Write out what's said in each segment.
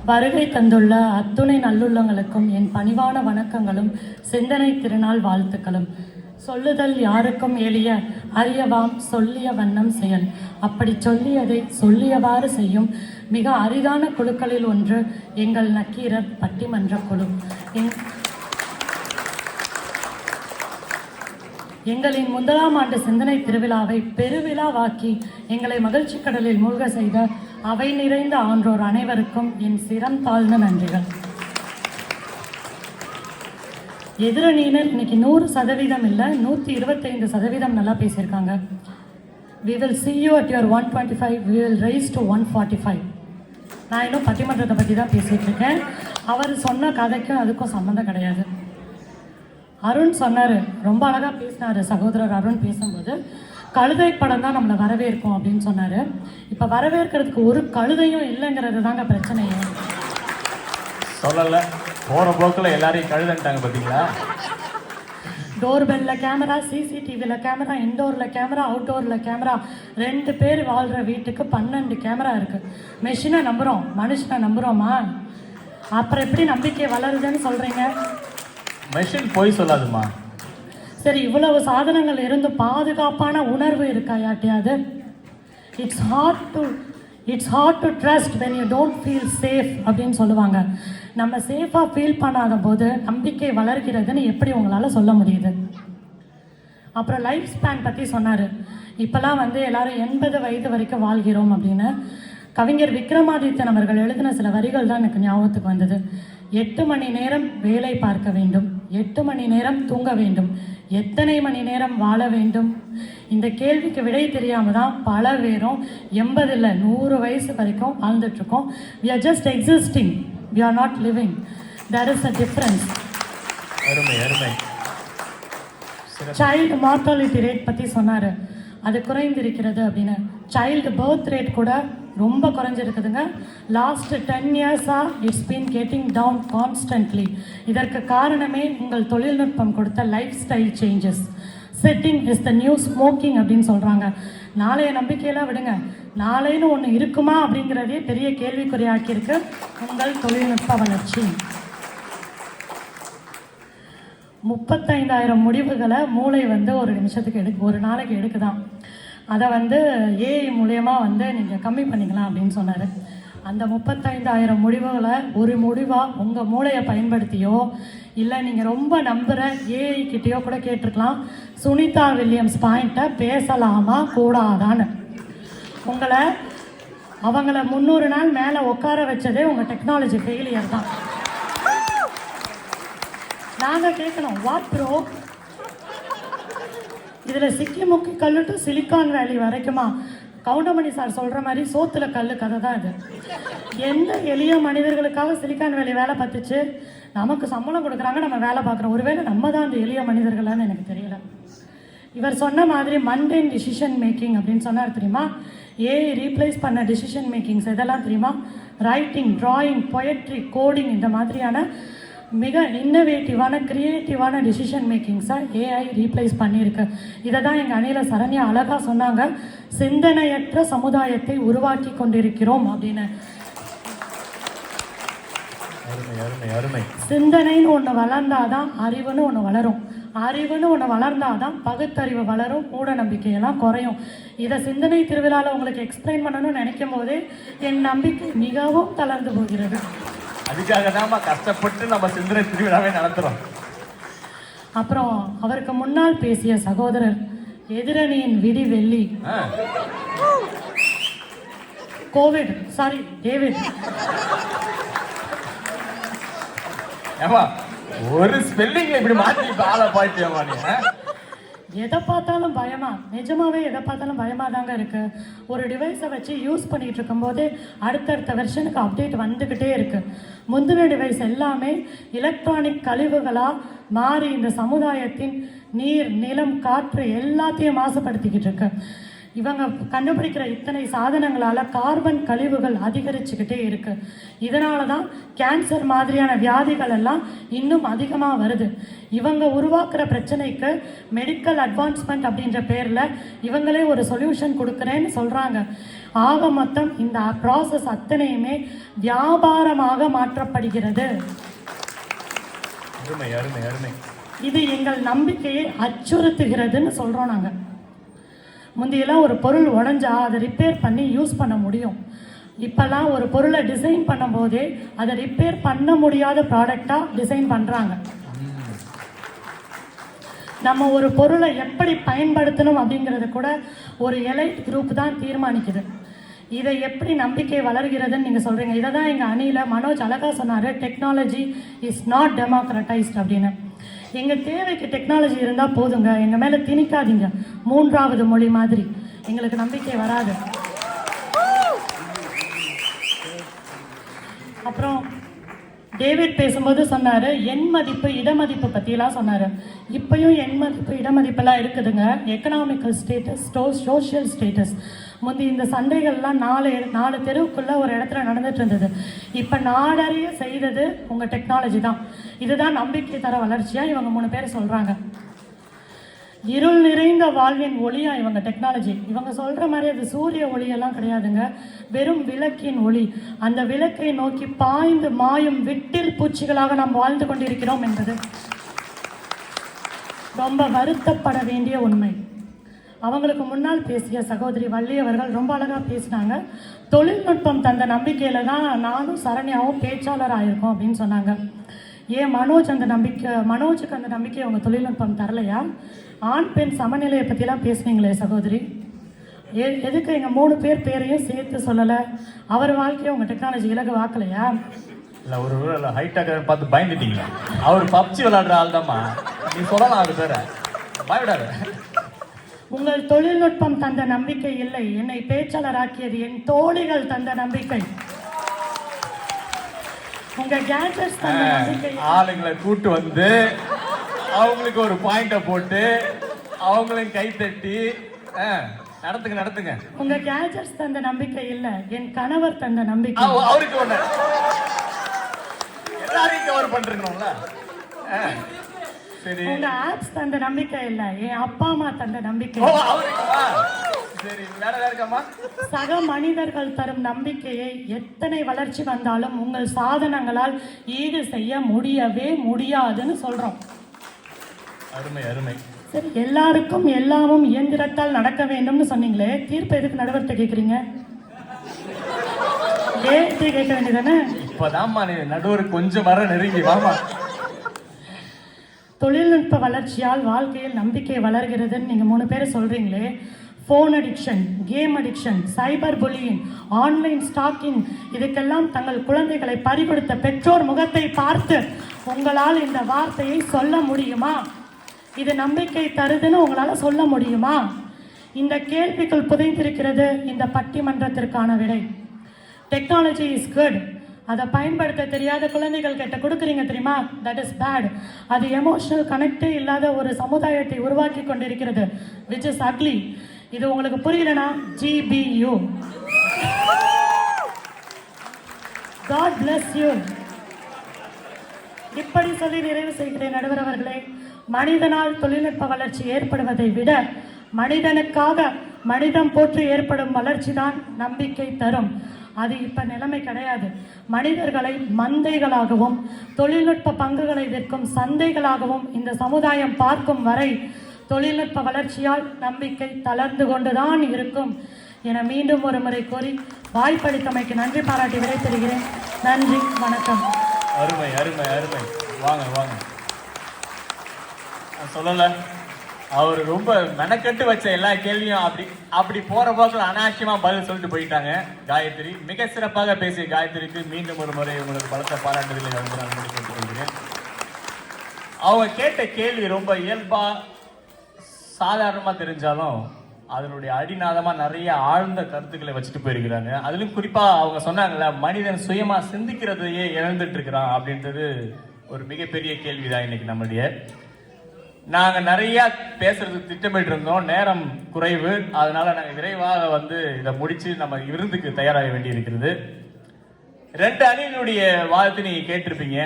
வருகை தந்துள்ள அத்துணை நல்லுள்ளங்களுக்கும் என் பணிவான வணக்கங்களும் சிந்தனை திருநாள் வாழ்த்துக்களும். சொல்லுதல் யாருக்கும் எளிய, அறியவாம் சொல்லிய வண்ணம் செயல். அப்படி சொல்லியதை சொல்லியவாறு செய்யும் மிக அரிதான குழுக்களில் ஒன்று எங்கள் நக்கீரர் பட்டிமன்ற குழு. எங்களின் முதலாம் ஆண்டு சிந்தனை திருவிழாவை பெருவிழாவாக்கி எங்களை மகிழ்ச்சி கடலில் மூழ்க செய்த அவை நிறைந்த ஆன்றோர் அனைவருக்கும் என் சிரம் தாழ்ந்த நன்றிகள். எதிரணியினர் இன்னைக்கு 100% இல்லை, 125% நல்லா பேசியிருக்காங்க. We will see you at your 125, we will raise to 145. நான் இன்னும் பட்டிமன்றத்தை பற்றி தான் பேசிகிட்டு இருக்கேன். அவர் சொன்ன கதைக்கும் அதுக்கும் சம்மந்தம் கிடையாது. அருண் சொன்னார், ரொம்ப அழகாக பேசினார் சகோதரர் அருண் பேசும்போது. கழுதை படம் தான் நம்மளை வரவேற்கும் அப்படின்னு சொன்னார். இப்போ வரவேற்கிறதுக்கு ஒரு கழுதையும் இல்லைங்கிறது தாங்க பிரச்சனையே. சொல்லலை, போகிற போக்கில் எல்லாரையும் கழுதன்ட்டாங்க பார்த்தீங்களா. டோர்பெல்லில் கேமரா, சிசிடிவியில் கேமரா, இன்டோரில் கேமரா, அவுட்டோரில் கேமரா. 2 பேர் வாழ்கிற வீட்டுக்கு 12 கேமரா இருக்குது. மெஷினை நம்புகிறோம், மனுஷனை நம்புகிறோமா? அப்புறம் எப்படி நம்பிக்கை வளருதுன்னு சொல்கிறீங்க? மெஷின் போய் சொல்லாதுமா. சரி, இவ்வளவு சாதனங்கள் இருந்து பாதுகாப்பான உணர்வு இருக்கா யாட்டியாது? It's hard to trust when you don't feel safe அப்படின்னு சொல்லுவாங்க. நம்ம சேஃபாக ஃபீல் பண்ணாத போது நம்பிக்கை வளர்கிறதுன்னு எப்படி உங்களால் சொல்ல முடியுது? அப்புறம் லைஃப் ஸ்பேன் பற்றி சொன்னார். இப்போல்லாம் எல்லாரும் 80 வயது வரைக்கும் வாழ்கிறோம் அப்படின்னு. கவிஞர் விக்ரமாதித்தன் அவர்கள் எழுதின சில வரிகள் தான் எனக்கு ஞாபகத்துக்கு வந்தது. 8 மணி நேரம் வேலை பார்க்க வேண்டும், 8 மணி நேரம் தூங்க வேண்டும், எத்தனை மணி நேரம் வாழ வேண்டும்? இந்த கேள்விக்கு விடை தெரியாமல் தான் பல பேரும் 80 இல்லை 100 வயசு வரைக்கும் வாழ்ந்துட்டுருக்கோம். we are just existing, we are not living. there is a difference. அருமை. சைல்டு மார்டாலிட்டி ரேட் பற்றி சொன்னார். அது குறைந்திருக்கிறது அப்படின்னு. சைல்டு பர்த் ரேட் கூட ரொம்ப குறைஞ்சிருக்குதுங்க. லாஸ்ட் 10 இயர்ஸாக it's been getting down constantly. இதற்கு காரணமே உங்கள் தொழில்நுட்பம் கொடுத்த lifestyle changes. Sitting is the new smoking அப்படின்னு சொல்கிறாங்க. நாளைய நம்பிக்கையெல்லாம் விடுங்க, நாளைன்னு ஒன்று இருக்குமா அப்படிங்கிறதே பெரிய கேள்விக்குறியாக்கியிருக்கு உங்கள் தொழில்நுட்ப வளர்ச்சி. 35,000 முடிவுகளை மூளை ஒரு நிமிஷத்துக்கு ஒரு நாளைக்கு எடுக்குதான். அதை ஏஐ மூலயமா நீங்கள் கம்மி பண்ணிக்கலாம் அப்படின்னு சொன்னார். அந்த 35,000 முடிவுகளை ஒரு முடிவாக உங்கள் மூளையை பயன்படுத்தியோ இல்லை நீங்கள் ரொம்ப நம்புகிற ஏஐ கிட்டேயோ கூட கேட்டிருக்கலாம். சுனிதா வில்லியம்ஸ் பாயிண்ட்டை பேசலாமா கூடாதான்னு. அவங்கள 300 நாள் மேலே உட்கார வச்சதே உங்கள் டெக்னாலஜி ஃபெயிலியர் தான். நாங்கள் கேட்கணும், வாட் ப்ரோ, இதில் சிக்கி முக்கி கல்லு டு சிலிக்கான் வேலி வரைக்குமா? கவுண்டமணி சார் சொல்கிற மாதிரி சோத்துல கல் கதை தான் இது. எந்த எளிய மனிதர்களுக்காக சிலிக்கான் வேலி வேலை பார்த்துச்சு? நமக்கு சம்பளம் கொடுக்குறாங்க, நம்ம வேலை பார்க்குறோம். ஒருவேளை நம்ம தான் அந்த எளிய மனிதர்களான்னு எனக்கு தெரியல. இவர் சொன்ன மாதிரி மண்டைன் டிசிஷன் மேக்கிங் அப்படின்னு சொன்னார் தெரியுமா? ஏஐ ரீப்ளேஸ் பண்ண டிசிஷன் மேக்கிங்ஸ் இதெல்லாம் தெரியுமா? ரைட்டிங், ட்ராயிங், பொயட்ரி, கோடிங், இந்த மாதிரியான மிக இன்னோவேட்டிவான க்ரியேட்டிவான டிசிஷன் மேக்கிங்ஸை ஏஐ ரீப்ளேஸ் பண்ணியிருக்கு. இதை தான் எங்கள் அணியில் சரண்யா அழகாக சொன்னாங்க, சிந்தனையற்ற சமுதாயத்தை உருவாக்கி கொண்டிருக்கிறோம் அப்படின்னு. சிந்தனைன்னு ஒன்று வளர்ந்தாதான் அறிவுன்னு ஒன்று வளரும், அறிவுன்னு ஒன்று வளர்ந்தாதான் பகுத்தறிவு வளரும், மூட நம்பிக்கையெல்லாம் குறையும். இதை சிந்தனை திருவிழாவில் உங்களுக்கு எக்ஸ்பிளைன் பண்ணணும்னு நினைக்கும் போதே என் நம்பிக்கை மிகவும் தளர்ந்து போகிறது. அதுக்காக தான் கஷ்டப்பட்டு நம்ம சிந்தனை திருவிழாவே நடத்துகிறோம். அப்புறம் அவருக்கு முன்னால் பேசிய சகோதரர் எதிரணியின் விடி வெள்ளி கோவிட், சாரி டேவிட். ஒரு ஸ்பெல்லிங்ல இப்படி மாத்தி ஆளை பாய்ட்டியமா நீ? எதை பார்த்தாலும் பயமா, நிஜமாவே எதை பார்த்தாலும் பயமாக தாங்க இருக்குது. ஒரு டிவைஸை வச்சு யூஸ் பண்ணிகிட்டு இருக்கும்போதே அடுத்தடுத்த வெர்ஷனுக்கு அப்டேட் வந்துக்கிட்டே இருக்குது. முந்தின டிவைஸ் எல்லாமே எலக்ட்ரானிக் கழிவுகளாக மாறி இந்த சமுதாயத்தின் நீர், நிலம், காற்று எல்லாத்தையும் மாசுபடுத்திக்கிட்டு இருக்கு. இவங்க கண்டுபிடிக்கிற இத்தனை சாதனங்களால் கார்பன் கழிவுகள் அதிகரிச்சுக்கிட்டே இருக்குது. இதனால தான் கேன்சர் மாதிரியான வியாதிகள் எல்லாம் இன்னும் அதிகமாக வருது. இவங்க உருவாக்குற பிரச்சனைக்கு மெடிக்கல் அட்வான்ஸ்மெண்ட் அப்படின்ற பேரில் இவங்களே ஒரு சொல்யூஷன் கொடுக்குறேன்னு சொல்கிறாங்க. ஆக மொத்தம் இந்த ப்ராசஸ் அத்தனையுமே வியாபாரமாக மாற்றப்படுகிறது. அருமை அருமை அருமை. இது எங்கள் நம்பிக்கையை அச்சுறுத்துகிறதுன்னு சொல்கிறோம் நாங்கள். முந்தையெல்லாம் ஒரு பொருள் உடஞ்சா அதை ரிப்பேர் பண்ணி யூஸ் பண்ண முடியும். இப்போல்லாம் ஒரு பொருளை டிசைன் பண்ணும்போதே அதை ரிப்பேர் பண்ண முடியாத ப்ராடக்டாக டிசைன் பண்ணுறாங்க. நம்ம ஒரு பொருளை எப்படி பயன்படுத்தணும் அப்படிங்கிறத கூட ஒரு எலைட் குரூப் தான் தீர்மானிக்குது. இதை எப்படி நம்பிக்கை வளர்கிறதுன்னு நீங்கள் சொல்கிறீங்க. இதை தான் எங்கள் அணியில் மனோஜ் அழகாக சொன்னார், டெக்னாலஜி இஸ் நாட் டெமோக்ரட்டைஸ்ட் அப்படின்னு. எங்கள் தேவைக்கு டெக்னாலஜி இருந்தால் போதுங்க, எங்கள் மேலே திணிக்காதீங்க மூன்றாவது மொழி மாதிரி, எங்களுக்கு நம்பிக்கை வராது. அப்புறம் டேவிட் பேசும்போது சொன்னார், எண் மதிப்பு இடமதிப்பு பற்றிலாம் சொன்னார். இப்போயும் எண் மதிப்பு இடமதிப்பெல்லாம் இருக்குதுங்க. Economical status, social status. முந்தி இந்த சண்டைகள்லாம் நாலு தெருவுக்குள்ளே ஒரு இடத்துல நடந்துட்டு இருந்தது. இப்போ நாடறிய செய்தது உங்கள் டெக்னாலஜி தான். இதுதான் நம்பிக்கை தர வளர்ச்சியாக இவங்க 3 பேர் சொல்கிறாங்க. இருள் நிறைந்த வாழ்வின் ஒளியா இவங்க டெக்னாலஜி. இவங்க சொல்கிற மாதிரி அது சூரிய ஒளியெல்லாம் கிடையாதுங்க, வெறும் விளக்கின் ஒளி. அந்த விளக்கை நோக்கி பாய்ந்து மாயும் விட்டில் பூச்சிகளாக நாம் வாழ்ந்து கொண்டிருக்கிறோம் என்பது ரொம்ப வருத்தப்பட வேண்டிய உண்மை. அவங்களுக்கு முன்னால் பேசிய சகோதரி வள்ளி அவர்கள் ரொம்ப அழகாக பேசினாங்க. தொழில்நுட்பம் தந்த நம்பிக்கையில் தான் நானும் சரண்யாவும் பேச்சாளர் ஆயிருக்கோம் அப்படின்னு சொன்னாங்க. ஏன் மனோஜுக்கு அந்த நம்பிக்கை அவங்க தொழில்நுட்பம் தரலையா? ஆண் பெண் சமநிலையை பற்றிலாம் பேசுனீங்களே சகோதரி, எதுக்கு எங்கள் 3 பேர் பேரையும் சேர்த்து சொல்லலை? அவர் வாழ்க்கையை உங்கள் டெக்னாலஜி இலகு வாக்கலையா? இல்லை, ஒரு ஹைட்டாக பார்த்து பயந்துட்டீங்களா? அவர் பப்ஜி விளையாடுற ஆள் தான்மா, நீ சொல்லலாம் அவர் பேரை, பயவிடாது. உங்கள் தொழில்நுட்பம் தந்த நம்பிக்கை இல்லை, என்னை பேச்சாளராக்கியது என் தோழிகள் தந்த நம்பிக்கை. உங்க கேட்ஜெட்ஸ் தந்த நம்பிக்கை. ஆளுங்களை கூட்டு வந்து அவங்களுக்கு ஒரு பாயிண்ட போட்டு அவங்களையும் கை தட்டி நடத்துங்க. உங்க கேட்ஜெட்ஸ் தந்த நம்பிக்கை இல்ல, என் கணவர் தந்த நம்பிக்கை. அவருக்கு ஒண்ணு எல்லாரையும் கவர் பண்றீங்களா? சரி. உங்க ஆப்ஸ் தந்த நம்பிக்கை இல்ல, என் அப்பா அம்மா தந்த நம்பிக்கை. சரி, வேற இருக்கமா? சக மனிதர்கள் தரும் நம்பிக்கையை எத்தனை வளர்ச்சி வந்தாலும் உங்கள் சாதனங்களால் ஈடு செய்ய முடியவே முடியாதுன்னு சொல்றோம். அருமை அருமை. சரி, எல்லாருக்கும் எல்லாமும் இயந்திரத்தால் நடக்க வேண்டும்னு சொன்னீங்களே, தீர்ப்பு எதுக்கு நடுவர்கிட்ட கேட்குறீங்க? கேட்க வேண்டியதானே? இப்பதாம்மா நீ நடுவர் கொஞ்சம் வர நெருங்கி வாமா. தொழில்நுட்ப வளர்ச்சியால் வாழ்க்கையில் நம்பிக்கை வளர்கிறதுன்னு நீங்கள் 3 பேர் சொல்கிறீங்களே, phone addiction, game addiction, cyber bullying, online stalking, இதுக்கெல்லாம் தங்கள் குழந்தைகளை பறிகொடுத்த பெற்றோர் முகத்தை பார்த்து உங்களால் இந்த வார்த்தையை சொல்ல முடியுமா? இது நம்பிக்கை தருதுன்னு உங்களால் சொல்ல முடியுமா? இந்த கேள்விக்குள் புதைந்திருக்கிறது இந்த பட்டிமன்றத்திற்கான விடை. டெக்னாலஜி இஸ் குட், அதை பயன்படுத்த தெரியாத குழந்தைகள் கிட்ட கொடுக்குறீங்க தெரியுமா? That is bad. அது எமோஷனல் கனெக்டே இல்லாத ஒரு சமுதாயத்தை உருவாக்கி கொண்டிருக்கிறது, விச் இஸ் அக்லி. இது உங்களுக்கு புரியலனா GBU. God bless you. இப்படி சொல்லி நிறைவு செய்கிறேன் நடுவர் அவர்களே. மனிதனால் தொழில்நுட்ப வளர்ச்சி ஏற்படுவதை விட மனிதனுக்காக மனிதம் போற்று ஏற்படும் வளர்ச்சி தான் நம்பிக்கை தரும். அது இப்ப நிலைமை கிடையாது. மனிதர்களை மந்தைகளாகவும் தொழில்நுட்ப பங்குகளை விற்கும் சந்தைகளாகவும் இந்த சமுதாயம் பார்க்கும் வரை தொழில்நுட்ப வளர்ச்சியால் நம்பிக்கை தளர்ந்து கொண்டுதான் இருக்கும் என மீண்டும் ஒரு முறை கூறி வாய்ப்பளித்தமைக்கு நன்றி பாராட்டி விடைபெறுகிறேன். நன்றி, வணக்கம். அருமை அருமை அருமை. வாங்க. சொல்லல, அவர் ரொம்ப மெனக்கட்டு வச்ச எல்லா கேள்வியும் அப்படி போற போக்கில் அனாவசியமா பதில் சொல்லிட்டு போயிட்டாங்க. காயத்ரி மிக சிறப்பாக பேசிய காயத்ரிக்கு மீண்டும் ஒரு முறை உங்களுக்கு பலத்த பாராட்டுதலை வந்து நான் முடித்துக் கொள்கிறேன். அவங்க கேட்ட கேள்வி ரொம்ப இயல்பா சாதாரணமா தெரிஞ்சாலும் அதனுடைய அடிநாதமா நிறைய ஆழ்ந்த கருத்துக்களை வச்சுட்டு போயிருக்கிறாங்க. அதுலயும் குறிப்பா அவங்க சொன்னாங்கல்ல, மனிதன் சுயமா சிந்திக்கிறதையே இழந்துட்டு இருக்கிறான் அப்படின்றது ஒரு மிகப்பெரிய கேள்விதான் இன்னைக்கு நம்மளுடைய. நாங்க நிறைய பேசுறதுக்கு திட்டமிட்டு இருந்தோம், நேரம் குறைவு, அதனால நாங்க விரைவாக வந்து இதை முடிச்சு நம்ம விருந்துக்கு தயாராக வேண்டி இருக்கிறது. 2 அணியினுடைய வாதத்தை நீங்க கேட்டிருப்பீங்க.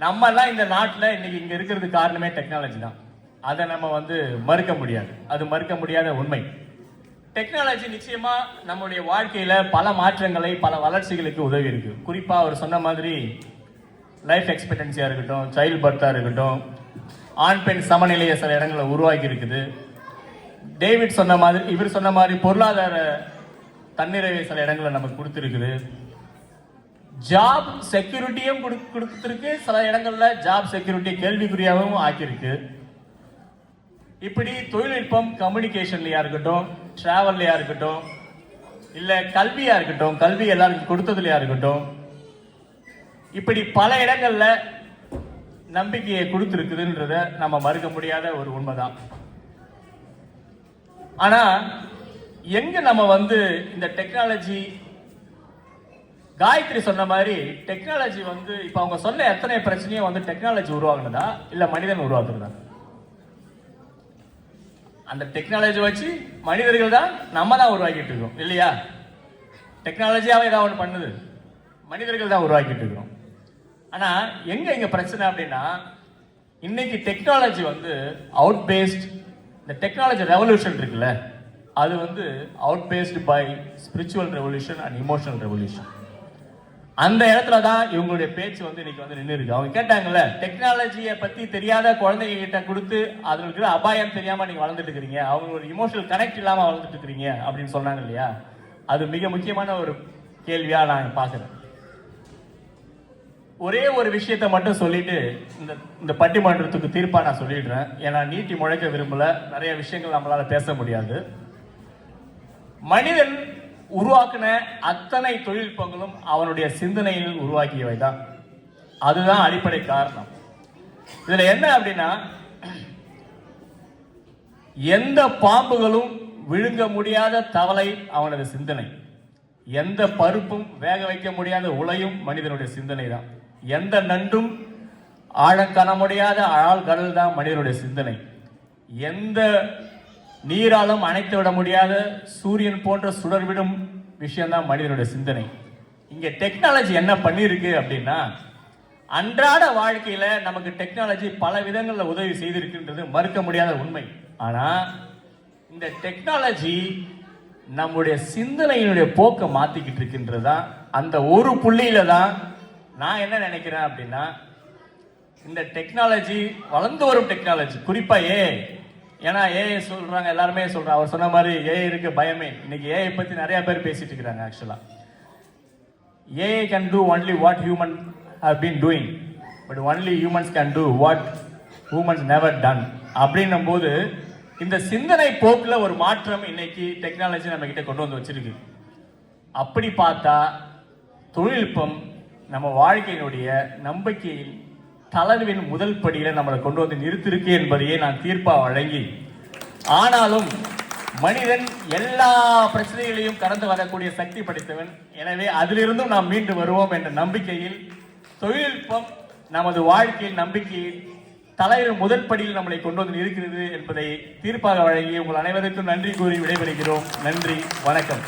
நம்ம எல்லாம் இந்த நாட்டில் இன்னைக்கு இங்க இருக்கிறதுக்கு காரணமே டெக்னாலஜி தான். அதை நம்ம வந்து மறுக்க முடியாது, அது மறுக்க முடியாத உண்மை. டெக்னாலஜி நிச்சயமா நம்மளுடைய வாழ்க்கையில பல மாற்றங்களை, பல வளர்ச்சிகளுக்கு உதவி இருக்கு. குறிப்பா அவர் சொன்ன மாதிரி லைஃப் எக்ஸ்பெக்டன்சியா இருக்கட்டும், சைல்ட் பர்த்தா இருக்கட்டும், ஆண் பெண் சமநிலையை சில இடங்களை உருவாக்கி இருக்குது. டேவிட் சொன்ன மாதிரி, இவர் சொன்ன மாதிரி பொருளாதார தன்னிறைவை சில இடங்களை நமக்கு கொடுத்துருக்குது. ஜாப் செக்யூரிட்டியும் கொடுத்துருக்கு, சில இடங்கள்ல ஜாப் செக்யூரிட்டி கேள்விக்குறியாகவும் ஆக்கியிருக்கு. இப்படி தொழில்நுட்பம் கம்யூனிகேஷன்லையா இருக்கட்டும், டிராவல்லையா இருக்கட்டும், இல்ல கல்வியா இருக்கட்டும், கல்வி எல்லாருக்கும் கொடுத்ததுலையா இருக்கட்டும், இப்படி பல இடங்கள்ல நம்பிக்கையை கொடுத்துருக்குதுன்றத நம்ம மறுக்க முடியாத ஒரு உண்மைதான். ஆனா எங்க நம்ம இந்த டெக்னாலஜி, காயத்ரி சொன்ன மாதிரி டெக்னாலஜி இப்ப அவங்க சொன்ன எத்தனை பிரச்சனையும் டெக்னாலஜி உருவாக்குனதா இல்ல மனிதன் உருவாக்குறதா? அந்த டெக்னாலஜி வச்சு மனிதர்கள் தான் நம்ம தான் உருவாக்கிட்டு இருக்கோம் இல்லையா? டெக்னாலஜியாவே ஏதாவது ஒன்று பண்ணுது, மனிதர்கள் தான் உருவாக்கிட்டு இருக்கோம். ஆனா எங்க பிரச்சனை அப்படின்னா, இன்னைக்கு டெக்னாலஜி அவுட் பேஸ்ட், இந்த டெக்னாலஜி ரெவல்யூஷன் இருக்குல்ல, அது outpaced by spiritual revolution and emotional revolution. அந்த இடத்துல தான் இவங்களுடைய பேச்சு இன்னைக்கு நின்று இருக்கு. அவங்க கேட்டாங்கல்ல, டெக்னாலஜியை பத்தி தெரியாத குழந்தைங்க கிட்ட கொடுத்து அதுல இருக்கிற அபாயம் தெரியாம நீங்க வளர்ந்துட்டு இருக்கிறீங்க, அவங்க ஒரு இமோஷனல் கனெக்ட் இல்லாம வளர்ந்துட்டு இருக்கிறீங்க அப்படின்னு சொன்னாங்க இல்லையா? அது மிக முக்கியமான ஒரு கேள்வியா நான் பாக்குறேன். ஒரே ஒரு விஷயத்த மட்டும் சொல்லிட்டு இந்த பட்டிமன்றத்துக்கு தீர்ப்பா நான் சொல்லிடுறேன். ஏன்னா நீட்டி முழைக்க விரும்பல, நிறைய விஷயங்கள் நம்மளால பேச முடியாது. மனிதன் உருவாக்கின அத்தனை தொழில்நுட்பங்களும் அவனுடைய சிந்தனையில் உருவாக்கியவை தான். அதுதான் அடிப்படை காரணம். இதுல என்ன அப்படின்னா, எந்த பாம்புகளும் விழுங்க முடியாத தவளை அவனது சிந்தனை, எந்த பருப்பும் வேக வைக்க முடியாத உலையும் மனிதனுடைய சிந்தனை தான், எந்த நண்டும் ஆழம் காண முடியாத ஆழ்கடல் தான் மனிதனுடைய சிந்தனை, எந்த நீராலும் அணைத்து விட முடியாத சூரியன் போன்ற சுடர்விடும் விஷயம்தான் மனிதனுடைய சிந்தனை. இங்க டெக்னாலஜி என்ன பண்ணிருக்கு அப்படின்னா, அன்றாட வாழ்க்கையில நமக்கு டெக்னாலஜி பல விதங்கள்ல உதவி செய்திருக்கின்றது மறுக்க முடியாத உண்மை. ஆனா இந்த டெக்னாலஜி நம்முடைய சிந்தனையினுடைய போக்கை மாத்திக்கிட்டு இருக்கின்றதுதான். அந்த ஒரு புள்ளியில தான் நான் என்ன நினைக்கிறேன் அப்படின்னா, இந்த டெக்னாலஜி, வளர்ந்து வரும் டெக்னாலஜி, குறிப்பா ஏன்னா ஏஐ சொல்றாங்க, எல்லாருமே சொல்றாங்க. அவர் சொன்ன மாதிரி ஏஐ இருக்கு பயமே. இன்னைக்கு ஏஐ பத்தி நிறைய பேர் பேசிட்டு இருக்கிறாங்க. ஆக்சுவலா AI can do only what human have been doing, but only humans can do what humans never done. அப்படின்னும் போது இந்த சிந்தனை போக்குல ஒரு மாற்றம் இன்னைக்கு டெக்னாலஜி நம்ம கிட்ட கொண்டு வந்து வச்சிருக்கு. அப்படி பார்த்தா தொழில்நுட்பம் நம்ம வாழ்க்கையினுடைய நம்பிக்கையில் தளர்வின் முதல் படியில நம்மளை கொண்டு வந்து நிறுத்திருக்கு என்பதையே நான் தீர்ப்பா வழங்கி, ஆனாலும் மனிதன் எல்லா பிரச்சனைகளையும் கடந்து வரக்கூடிய சக்தி படைத்தவன். எனவே அதிலிருந்தும் நாம் மீண்டு வருவோம் என்ற நம்பிக்கையில் தொழில்நுட்பம் நமது வாழ்க்கையில் நம்பிக்கையில் தலைவர் முதல் படியில் நம்மளை கொண்டு வந்து இருக்கிறது என்பதை தீர்ப்பாக வழங்கி உங்கள் அனைவருக்கும் நன்றி கூறி விடைபெறுகிறோம். நன்றி, வணக்கம்.